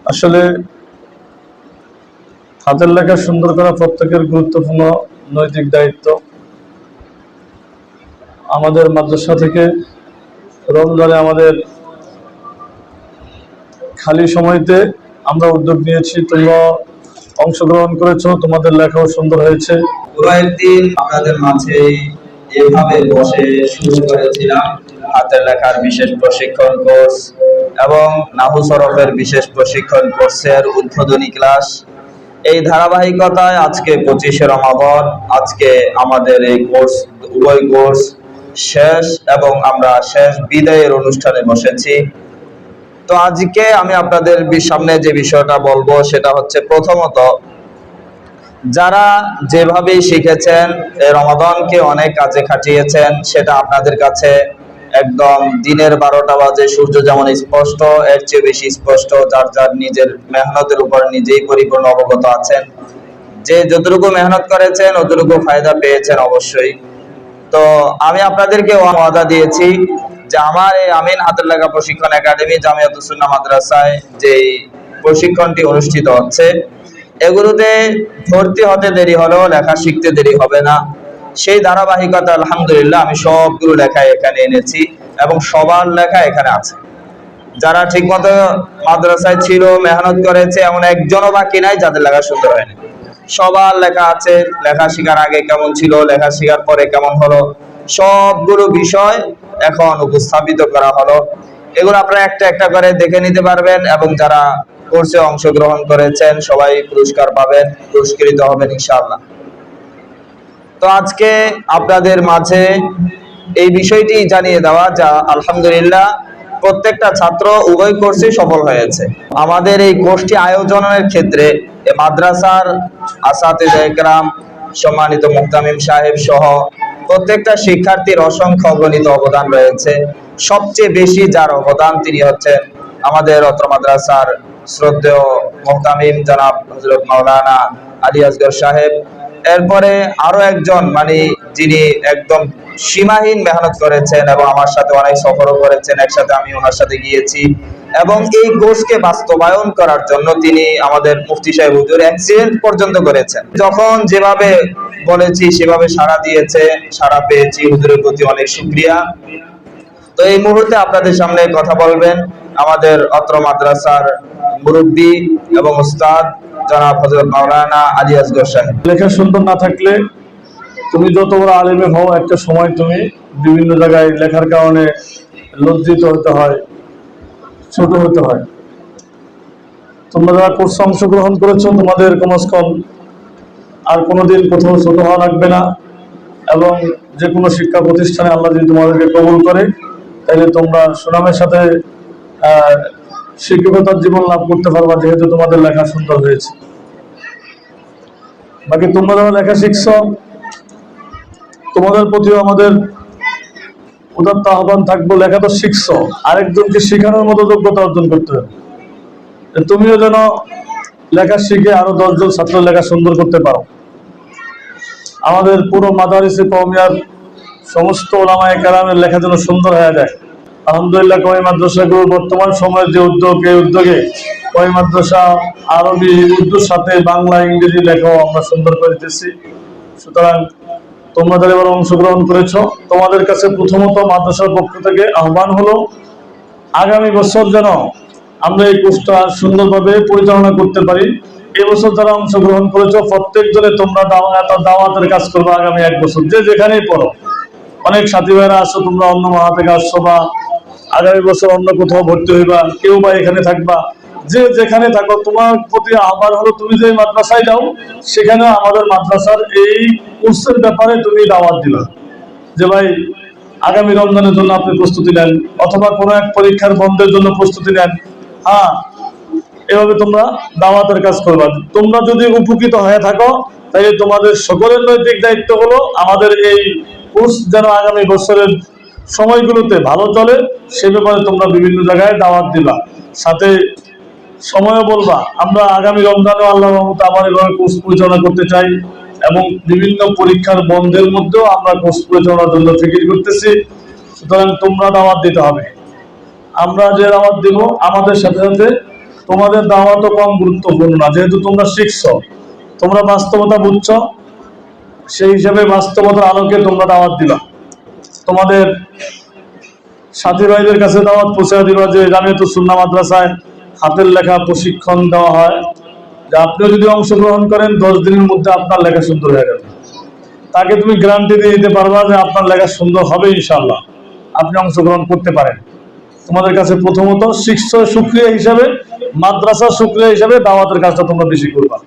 আসলে হাতের লেখা সুন্দর করা প্রত্যেকের গুরুত্বপূর্ণ নৈতিক দায়িত্ব। আমাদের মাদ্রাসা থেকে রমজানে আমাদের খালি সময়তে আমরা উদ্যোগ নিয়েছি, তোমরা অংশগ্রহণ করেছো, তোমাদের লেখাও সুন্দর হয়েছে। দিন আপনাদের মাঝে এভাবে বসে শুরু করেছিলাম হাতের লেখার বিশেষ প্রশিক্ষণ কোর্স এবং নাহু সরফের বিশেষ প্রশিক্ষণ কোর্সের উদ্বোধনী ক্লাস। এই ধারাবাহিকতায় আজকে 25শে রমাদান, আজকে আমাদের এই কোর্স উভয় কোর্স শেষ এবং আমরা শেষ বিদায়ের অনুষ্ঠানে বসেছি। তো আজকে আমি আপনাদের সামনে যে বিষয়টা বলবো সেটা হচ্ছে, প্রথমত যারা যেভাবে শিখেছেন রমাদানকে অনেক কাজে খাটিয়েছেন, সেটা আপনাদের কাছে একদম দিনের 12টা বাজে সূর্য যেমন স্পষ্ট, এর চেয়ে বেশি স্পষ্ট। যার যার নিজের মেহনতের উপর নিজেই পরিপূর্ণ অবগত আছেন, যে যতটুকু মেহনত করেছেন অতটুকু ফায়দা পেয়েছেন অবশ্যই। তো আমি আপনাদেরকে ওয়াদা দিয়েছি যে আমার এই আমিন হাতের লেখা প্রশিক্ষণ একাডেমি জামিয়াতুস সুন্নাহ মাদ্রাসায় যে প্রশিক্ষণটি অনুষ্ঠিত হচ্ছে, এগুলোতে ভর্তি হতে দেরি হলেও লেখা শিখতে দেরি হবে না। সেই ধারাবাহিকতা আলহামদুলিল্লাহ আমি সবগুলো লেখা এখানে এনেছি এবং সবার লেখা এখানে আছে। যারা ঠিকমতো মাদ্রাসায় ছিল, মেহনত করেছে, এমন একজনও বাকি নাই যাদের লেখা সুন্দর হয়নি। সবার লেখা আছে। লেখা শেখার আগে কেমন ছিল, লেখা শেখার পরে কেমন হলো, সবগুলো বিষয় এখন উপস্থাপিত করা হলো। এগুলো আপনারা একটা একটা করে দেখে নিতে পারবেন এবং যারা কোর্সে অংশগ্রহণ করেছেন সবাই পুরস্কার পাবেন, পুরস্কৃত হবেন ইনশাআল্লাহ। তো আজকে আপনাদের মাঝে এই বিষয়টি জানিয়ে দেওয়া যা আলহামদুলিল্লাহ প্রত্যেকটা ছাত্র উভয় কোর্সে সফল হয়েছে। আমাদের এই কোর্সটি আয়োজনের ক্ষেত্রে মাদ্রাসার আসাতিজা ইকরাম, সম্মানিত মুহতামিম সাহেব সহ প্রত্যেকটা শিক্ষার্থীর অসংখ্য অগণিত অবদান রয়েছে। সবচেয়ে বেশি যার অবদান তিনি হচ্ছেন আমাদের অত্র মাদ্রাসার শ্রদ্ধেয় মুহতামিম জনাব হযরত মাওলানা আলী আসগর সাহেব। এরপরে আরো একজন যিনি একদম সীমাহীন মেহনত করেছেন এবং আমার সাথে অনেক সফরও করেছেন, একসাথে আমি ওনার সাথে গিয়েছি। এবং এই কোর্সকে বাস্তবায়ন করার জন্য তিনি আমাদের মুফতি সাহেব হুজুর অ্যাক্সিডেন্ট পর্যন্ত করেছেন। যখন যেভাবে বলেছি সেভাবে সাড়া দিয়েছে, সাড়া পেয়েছি, হুজুরের প্রতি অনেক শুকরিয়া। তো এই মুহূর্তে আপনাদের সামনে কথা বলবেন আমাদের অত্র মাদ্রাসার মুরব্বী এবং উস্তাদ জনাব হযরত মাওলানা আলী আসগর সাহেব। লেখা সুন্দর না থাকলে তুমি যত বড় আলেমে হও, একটা সময় তুমি বিভিন্ন জায়গায় লেখার কারণে লজ্জিত হতে হয়, ছোট হতে হয়। তোমরা যারা কোর্সে অংশগ্রহণ করেছো, তোমাদের কমস কম আর কোনোদিন কোথাও ছোট হওয়া লাগবে না। এবং যে কোনো শিক্ষা প্রতিষ্ঠানে আল্লাহ যদি তোমাদেরকে কবুল করে, তাহলে তোমরা সুনামের সাথে শিক্ষকতার জীবন লাভ করতে পারবা, যেহেতু তোমাদের লেখা সুন্দর হয়েছে। বাকি তোমরা যারা লেখা শিখছ, তোমাদের প্রতিও আমাদের উদাত্ত আহ্বান থাকবো, লেখা তো শিখছ, আরেকজনকে শেখানোর মতো যোগ্যতা অর্জন করতে হবে। তুমিও যেন লেখা শিখে আরো 10 জন ছাত্র লেখা সুন্দর করতে পারো। আমাদের পুরো মাদারিসে কওমিয়ার সমস্ত উলামায়ে কেরামের লেখা যেন সুন্দর হয়ে যায়। আলহামদুলিল্লাহ কওমি মাদ্রাসাগুলো বর্তমান সময়ের যে উদ্যোগ, এই উদ্যোগে কওমি মাদ্রাসা আরবি উর্দুর সাথে বাংলা ইংরেজি লেখাও আমরা সুন্দর করে দিতেছি। সুতরাং তোমরা যারা এবার অংশগ্রহণ করেছো, তোমাদের কাছে প্রথমত মাদ্রাসার পক্ষ থেকে আহ্বান হলো, আগামী বছর যেন আমরা এই কোর্সটা সুন্দরভাবে পরিচালনা করতে পারি। এবছর যারা অংশগ্রহণ করেছো প্রত্যেকজনে তোমরা দাওয়াতের কাজ করবে আগামী 1 বছর, যে যেখানেই পড়ো। অনেক সাথী ভাইরা আসো, তোমরা অন্য মহা থেকে আসছো বা আগামী বছর অন্য কোথাও ভর্তি হইবা, কেউ বা এখানে থাকবা, যে যেখানে থাকো, তোমার প্রতি আহ্বান হলো তুমি যে মাদ্রাসায় যাও সেখানে আমাদের মাদ্রাসার এই কোর্সের ব্যাপারে তুমি দাওয়াত দিবা, যে ভাই আগামী রমজানের জন্য আপনি প্রস্তুতি নেন, অথবা কোনো এক পরীক্ষার বন্ধের জন্য প্রস্তুতি নেন। হ্যাঁ, এভাবে তোমরা দাওয়াতের কাজ করবা। তোমরা যদি উপকৃত হয়ে থাকো, তাহলে তোমাদের সকলের নৈতিক দায়িত্ব হলো আমাদের এই কোর্স যেন আগামী বছরের সময়গুলোতে ভালো চলে, সে ব্যাপারে তোমরা বিভিন্ন জায়গায় দাওয়াত দিবা, সাথে সময়ও বলবা। আমরা আগামী রমজানেও আল্লাহর রহমতে আবার এভাবে কোর্স পরিচালনা করতে চাই এবং বিভিন্ন পরীক্ষার বন্ধের মধ্যেও আমরা কোর্স পরিচালনার জন্য ফিকির করতেছি। সুতরাং তোমরা দাওয়াত দিতে হবে। আমরা যে দাওয়াত দিব, আমাদের সাথে সাথে তোমাদের দাওয়াতও কম গুরুত্বপূর্ণ না, যেহেতু তোমরা শিখছো, তোমরা বাস্তবতা বুঝছো, সেই হিসাবে বাস্তবতার আলোকে তোমরা দাওয়াত দিবা। তোমাদের সাথী ভাইদের কাছে দাওয়াত পৌঁছে দিবা যে জামিয়াতুস সুন্নাহ মাদ্রাসায় হাতের লেখা প্রশিক্ষণ দেওয়া হয়, যে আপনিও যদি অংশগ্রহণ করেন 10 দিনের মধ্যে আপনার লেখা সুন্দর হয়ে যাবে। তাকে তুমি গ্যারান্টি দিয়ে দিতে পারবা যে আপনার লেখা সুন্দর হবে ইনশাআল্লাহ, আপনি অংশগ্রহণ করতে পারেন। তোমাদের কাছে প্রথমত শিক্ষা শুকরিয়া হিসাবে, মাদ্রাসা শুকরিয়া হিসাবে দাওয়াতের কাজটা তোমরা বেশি করবা।